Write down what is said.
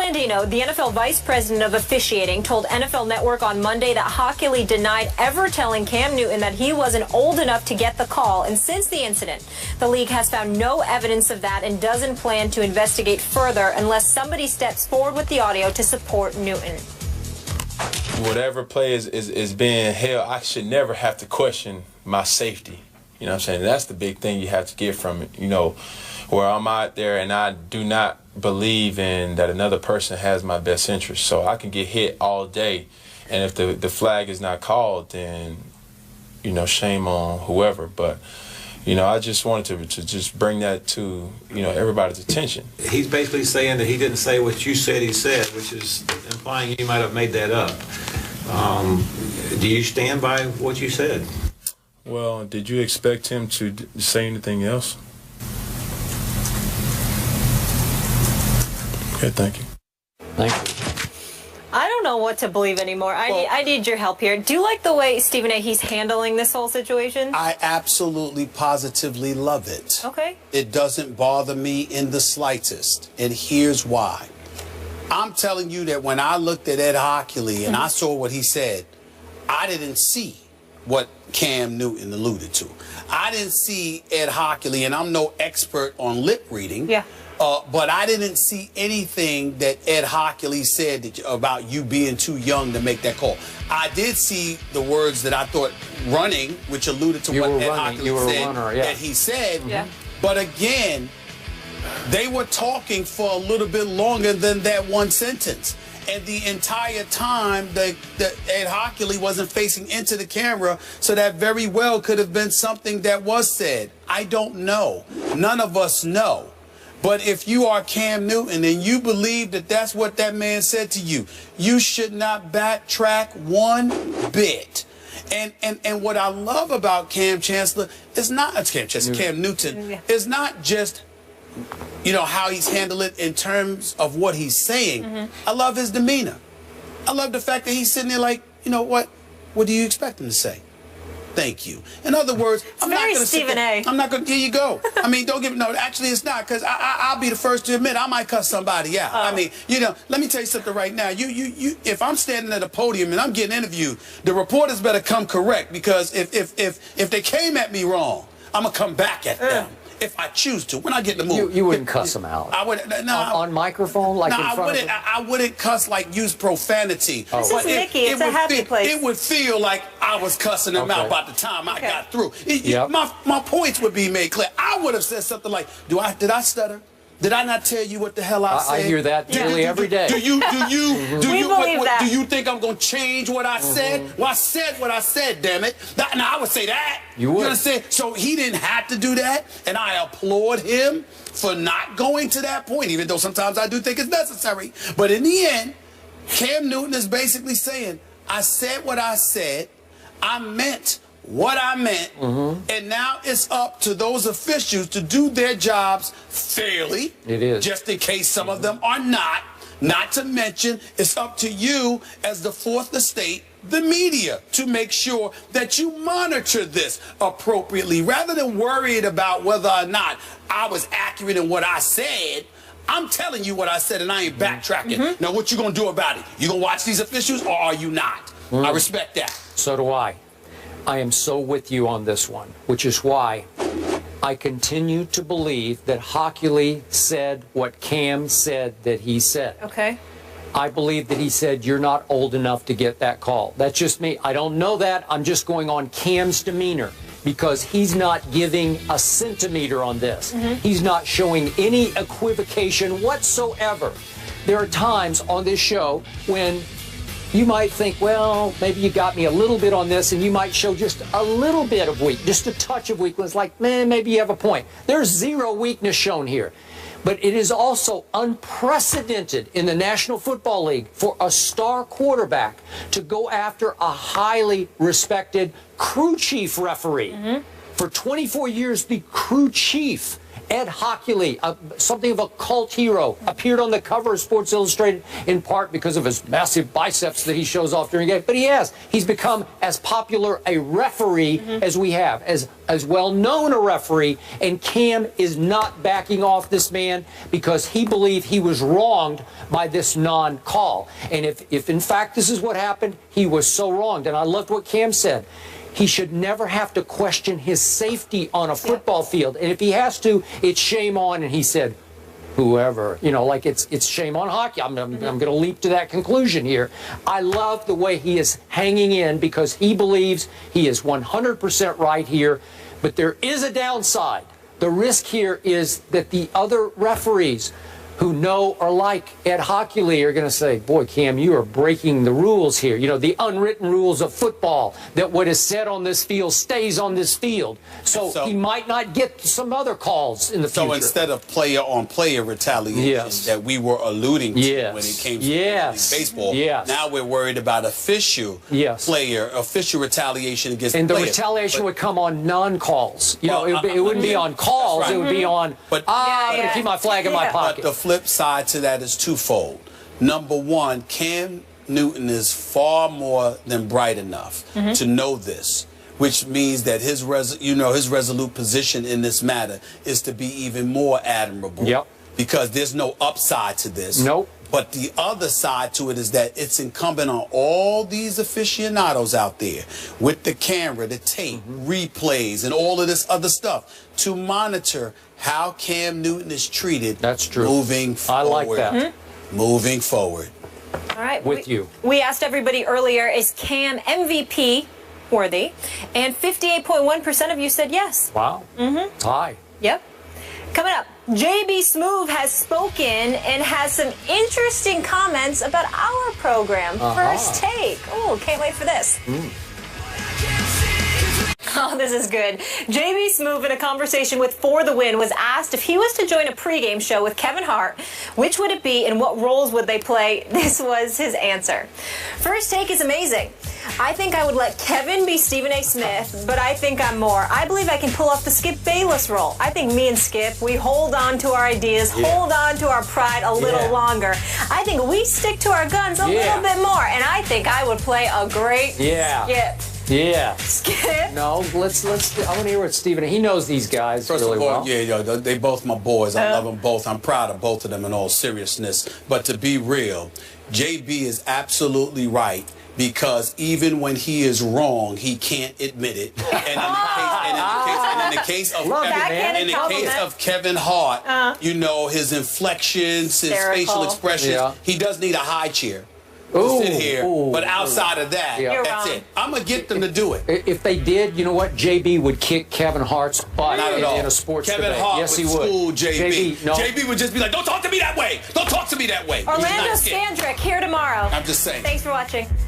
Blandino, the NFL vice president of officiating, told NFL Network on Monday that Hockley denied ever telling Cam Newton that he wasn't old enough to get the call. And since the incident, the league has found no evidence of that and doesn't plan to investigate further unless somebody steps forward with the audio to support Newton. Whatever play is being held, I should never have to question my safety. You know what I'm saying? That's the big thing you have to get from it, you know, where I'm out there and I do not believe in that another person has my best interest. So I can get hit all day, and if the flag is not called, then, you know, shame on whoever. But, you know, I just wanted to just bring that to, you know, everybody's attention. He's basically saying that he didn't say what you said he said, which is implying you might have made that up. Do you stand by what you said? Well, did you expect him to say anything else? Okay, thank you. Thank you. I don't know what to believe anymore. I need your help here. Do you like the way, Stephen A., he's handling this whole situation? I absolutely, positively love it. Okay. It doesn't bother me in the slightest, and here's why. I'm telling you that when I looked at Ed Hockley and I saw what he said, I didn't see what Cam Newton alluded to. I didn't see Ed Hockley, and I'm no expert on lip reading. Yeah. But I didn't see anything that Ed Hockley said about you being too young to make that call. I did see the words that I thought running, which alluded to what Ed Hockley said, that he said. But again, they were talking for a little bit longer than that one sentence. And the entire time, Ed Hockley wasn't facing into the camera, so that very well could have been something that was said. I don't know. None of us know. But if you are Cam Newton and you believe that that's what that man said to you, you should not backtrack one bit. And what I love about Cam Chancellor is not Cam Newton is not just, you know, how he's handled it in terms of what he's saying. I love his demeanor. I love the fact that he's sitting there like, you know what do you expect him to say? Thank you. In other words, I'm not going to Stephen A. I'm not going to. Here you go. I mean, don't give me. No, actually, it's not, because I'll be the first to admit I might cuss somebody out. I mean, you know, let me tell you something right now. If I'm standing at a podium and I'm getting interviewed, the reporters better come correct, because if they came at me wrong, I'm gonna come back at them. If I choose to, when I get in the mood. You wouldn't cuss them out. I would on microphone, like in front of I wouldn't cuss, like use profanity. This is Mickey. It's a happy place. It would feel like I was cussing them out by the time I got through. My points would be made clear. I would have said something like, did I stutter? Did I not tell you what the hell I said? I hear that nearly every day. Do you think I'm going to change what I said? Well, I said what I said, damn it. Now, I would say that. You would. You understand? So he didn't have to do that, and I applaud him for not going to that point, even though sometimes I do think it's necessary. But in the end, Cam Newton is basically saying, I said what I said, I meant what I meant, and now it's up to those officials to do their jobs fairly. It is. Just in case some of them are not. Not to mention, it's up to you as the fourth estate, the media, to make sure that you monitor this appropriately, rather than worried about whether or not I was accurate in what I said. I'm telling you what I said, and I ain't backtracking. Now, what you gonna do about it? You gonna watch these officials, or are you not? I respect that. So do I. I am so with you on this one, which is why I continue to believe that Hockley said what Cam said that he said. Okay. I believe that he said, you're not old enough to get that call. That's just me. I don't know that. I'm just going on Cam's demeanor, because he's not giving a centimeter on this. He's not showing any equivocation whatsoever. There are times on this show when you might think, well, maybe you got me a little bit on this, and you might show just a little bit of weakness, just a touch of weakness, like, man, maybe you have a point. There's zero weakness shown here. But it is also unprecedented in the National Football League for a star quarterback to go after a highly respected crew chief referee. For 24 years, the crew chief Ed Hockley, something of a cult hero, appeared on the cover of Sports Illustrated in part because of his massive biceps that he shows off during games. But he's become as popular a referee as we have, as well known a referee. And Cam is not backing off this man because he believed he was wronged by this non-call. And if in fact this is what happened, he was so wronged. And I loved what Cam said. He should never have to question his safety on a football field. And if he has to, it's shame on. And he said, whoever, like it's shame on hockey. I'm going to leap to that conclusion here. I love the way he is hanging in because he believes he is 100% right here. But there is a downside. The risk here is that the other referees who know or like Ed Hockley are going to say, boy, Cam, you are breaking the rules here. The unwritten rules of football, that what is said on this field stays on this field. So he might not get some other calls in the future. So instead of player-on-player retaliation that we were alluding to when it came to baseball, now we're worried about official retaliation against and players. The retaliation would come on non-calls. It wouldn't be on calls. It would be on, I'm going to keep my flag in my pocket. But the flip side to that is twofold. Number one, Cam Newton is far more than bright enough to know this, which means that his resolute position in this matter is to be even more admirable. Because there's no upside to this. But the other side to it is that it's incumbent on all these aficionados out there with the camera, the tape, replays, and all of this other stuff to monitor how Cam Newton is treated. That's true. Moving forward. I like that. Moving forward. All right. With you. We asked everybody earlier, is Cam MVP worthy? And 58.1% of you said yes. Wow. High. Yep. Coming up, JB Smoove has spoken and has some interesting comments about our program, First Take. Oh, can't wait for this. Oh, this is good. JB Smoove, in a conversation with For the Win, was asked if he was to join a pregame show with Kevin Hart, which would it be and what roles would they play? This was his answer. First Take is amazing. I think I would let Kevin be Stephen A. Smith, but I think I'm more. I believe I can pull off the Skip Bayless role. I think me and Skip, we hold on to our ideas, hold on to our pride a little longer. I think we stick to our guns a little bit more, and I think I would play a great Skip. Skip. No, let's. I want to hear what Stephen. He knows these guys really well. They both my boys. I love them both. I'm proud of both of them in all seriousness. But to be real, JB is absolutely right. Because even when he is wrong, he can't admit it. And in the case of Kevin Hart, his inflections, his facial expressions, he does need a high chair to sit here. But outside of that, that's it. I'm going to get them to do it. If they did, you know what? JB would kick Kevin Hart's butt in a sports Kevin debate. Hart Yes, he would would. school JB. JB would just be like, don't talk to me that way. Don't talk to me that way. Orlando Scandrick here tomorrow. I'm just saying. Thanks for watching.